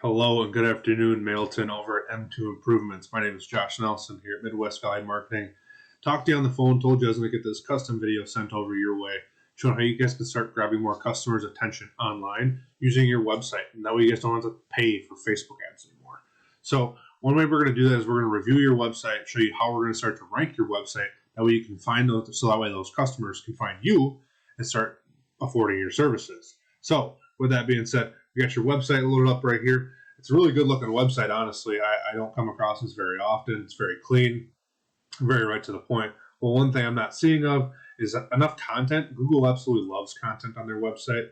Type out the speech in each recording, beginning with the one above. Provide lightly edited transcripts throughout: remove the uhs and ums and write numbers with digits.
Hello and good afternoon, Middleton over at M2 Improvements. My name is Josh Nelson here at Midwest Valley Marketing. Talked to you on the phone, told you I was going to get this custom video sent over your way, showing how you guys can start grabbing more customers' attention online using your website. And that way you guys don't have to pay for Facebook ads anymore. So one way we're going to do that is we're going to review your website, show you how we're going to start to rank your website. That way you can find those, so that way those customers can find you and start affording your services. So with that being said, we got your website loaded up right here. It's a really good looking website, honestly. I don't come across this very often. It's very clean, very right to the point. Well, one thing I'm not seeing of is enough content. Google absolutely loves content on their website.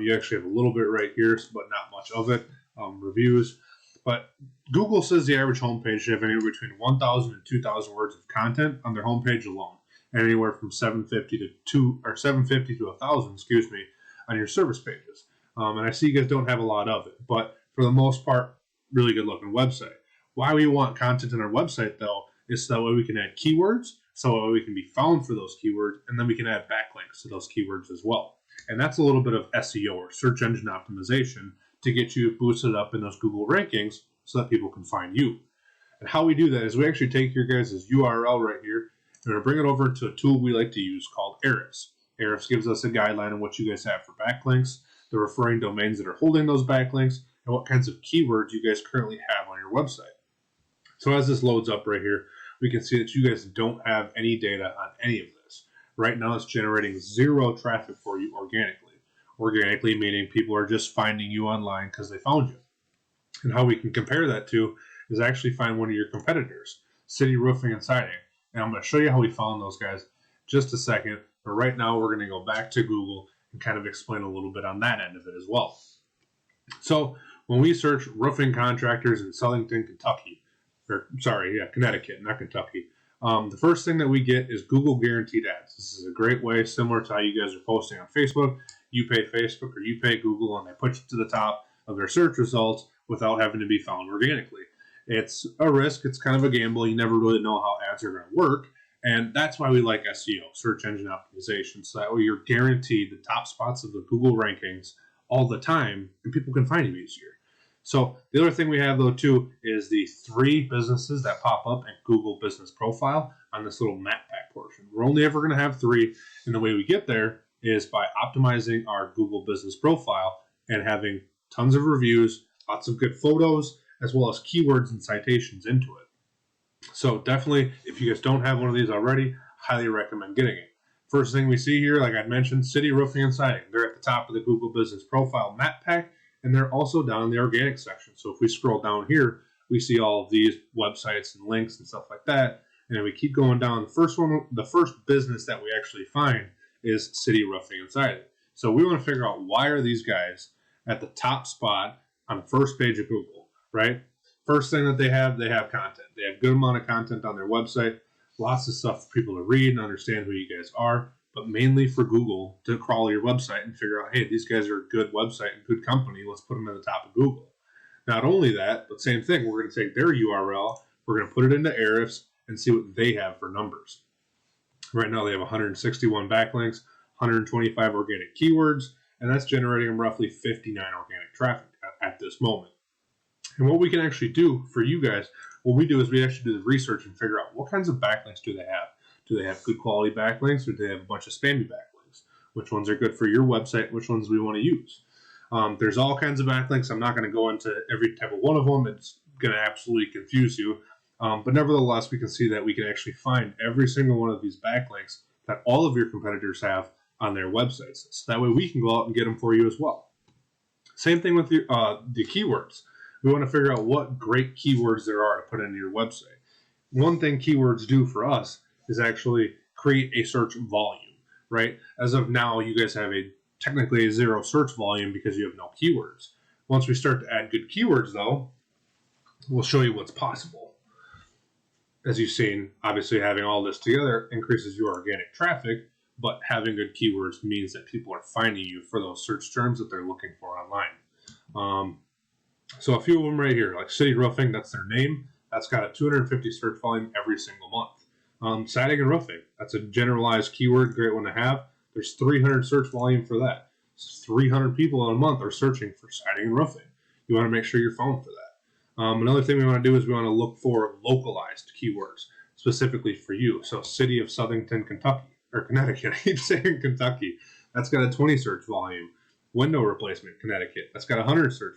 You actually have a little bit right here, but not much of it. Reviews. But Google says the average homepage should have anywhere between 1,000 and 2,000 words of content on their homepage alone, and anywhere from 750 to 1,000, on your service pages. And I see you guys don't have a lot of it, but for the most part, really good looking website. Why we want content on our website, though, is so that way we can add keywords, so that way we can be found for those keywords, and then we can add backlinks to those keywords as well. And that's a little bit of SEO, or search engine optimization, to get you boosted up in those Google rankings so that people can find you. And how we do that is we actually take your guys' URL right here, and we're going to bring it over to a tool we like to use called Ahrefs. Ahrefs gives us a guideline on what you guys have for backlinks, the referring domains that are holding those backlinks, and what kinds of keywords you guys currently have on your website. So as this loads up right here, we can see that you guys don't have any data on any of this. Right now it's generating zero traffic for you organically. Organically meaning people are just finding you online because they found you. And how we can compare that to is actually find one of your competitors, City Roofing and Siding. And I'm going to show you how we found those guys in just a second. But right now we're going to go back to Google and kind of explain a little bit on that end of it as well. So when we search roofing contractors in Connecticut, not Kentucky, the first thing that we get is Google guaranteed ads. This is a great way, similar to how you guys are posting on Facebook. You pay Facebook or you pay Google, and they put you to the top of their search results without having to be found organically. It's a risk. It's kind of a gamble. You never really know how ads are going to work. And that's why we like SEO, search engine optimization, so that way you're guaranteed the top spots of the Google rankings all the time, and people can find you easier. So the other thing we have, though, too, is the 3 businesses that pop up in Google Business Profile on this little map pack portion. We're only ever going to have 3, and the way we get there is by optimizing our Google Business Profile and having tons of reviews, lots of good photos, as well as keywords and citations into it. So definitely, if you guys don't have one of these already, highly recommend getting it. First thing we see here, like I mentioned, City Roofing and Siding. They're at the top of the Google Business Profile map pack, and they're also down in the organic section. So if we scroll down here, we see all of these websites and links and stuff like that. And then we keep going down. The first business that we actually find is City Roofing and Siding. So we want to figure out, why are these guys at the top spot on the first page of Google, right? First thing that they have content. They have good amount of content on their website, lots of stuff for people to read and understand who you guys are, but mainly for Google to crawl your website and figure out, hey, these guys are a good website and good company. Let's put them at the top of Google. Not only that, but same thing. We're going to take their URL, we're going to put it into Ahrefs and see what they have for numbers. Right now they have 161 backlinks, 125 organic keywords, and that's generating them roughly 59 organic traffic at this moment. And what we can actually do for you guys, what we do is we actually do the research and figure out what kinds of backlinks do they have. Do they have good quality backlinks, or do they have a bunch of spammy backlinks? Which ones are good for your website? Which ones we want to use? There's all kinds of backlinks. I'm not going to go into every type of one of them. It's going to absolutely confuse you. But nevertheless, we can see that we can actually find every single one of these backlinks that all of your competitors have on their websites. So that way we can go out and get them for you as well. Same thing with the keywords. We want to figure out what great keywords there are to put into your website. One thing keywords do for us is actually create a search volume, right? As of now, you guys have technically a 0 search volume because you have no keywords. Once we start to add good keywords, though, we'll show you what's possible. As you've seen, obviously having all this together increases your organic traffic, but having good keywords means that people are finding you for those search terms that they're looking for online. So a few of them right here, like City Roofing, that's their name. That's got a 250 search volume every single month. Siding and Roofing, that's a generalized keyword, great one to have. There's 300 search volume for that. 300 people in a month are searching for siding and roofing. you want to make sure you're found for that. Another thing we want to do is we want to look for localized keywords specifically for you. So city of Southington, Kentucky, or Connecticut. I keep saying Kentucky. That's got a 20 search volume. Window replacement, Connecticut. That's got 100 search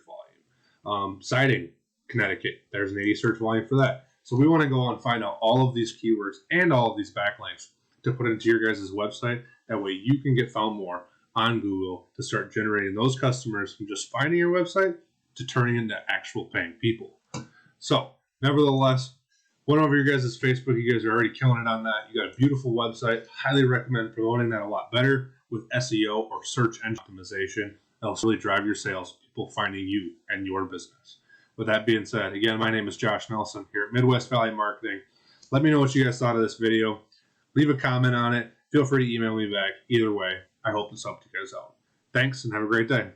volume. Siding, Connecticut. There's an 80 search volume for that. So we want to go and find out all of these keywords and all of these backlinks to put into your guys' website. That way you can get found more on Google to start generating those customers from just finding your website to turning into actual paying people. So, nevertheless, went over your guys' Facebook. You guys are already killing it on that. You got a beautiful website. Highly recommend promoting that a lot better with SEO or search engine optimization. That'll really drive your sales, people finding you and your business. With that being said, again, my name is Josh Nelson here at Midwest Valley Marketing. Let me know what you guys thought of this video. Leave a comment on it. Feel free to email me back. Either way, I hope this helped you guys out. Thanks and have a great day.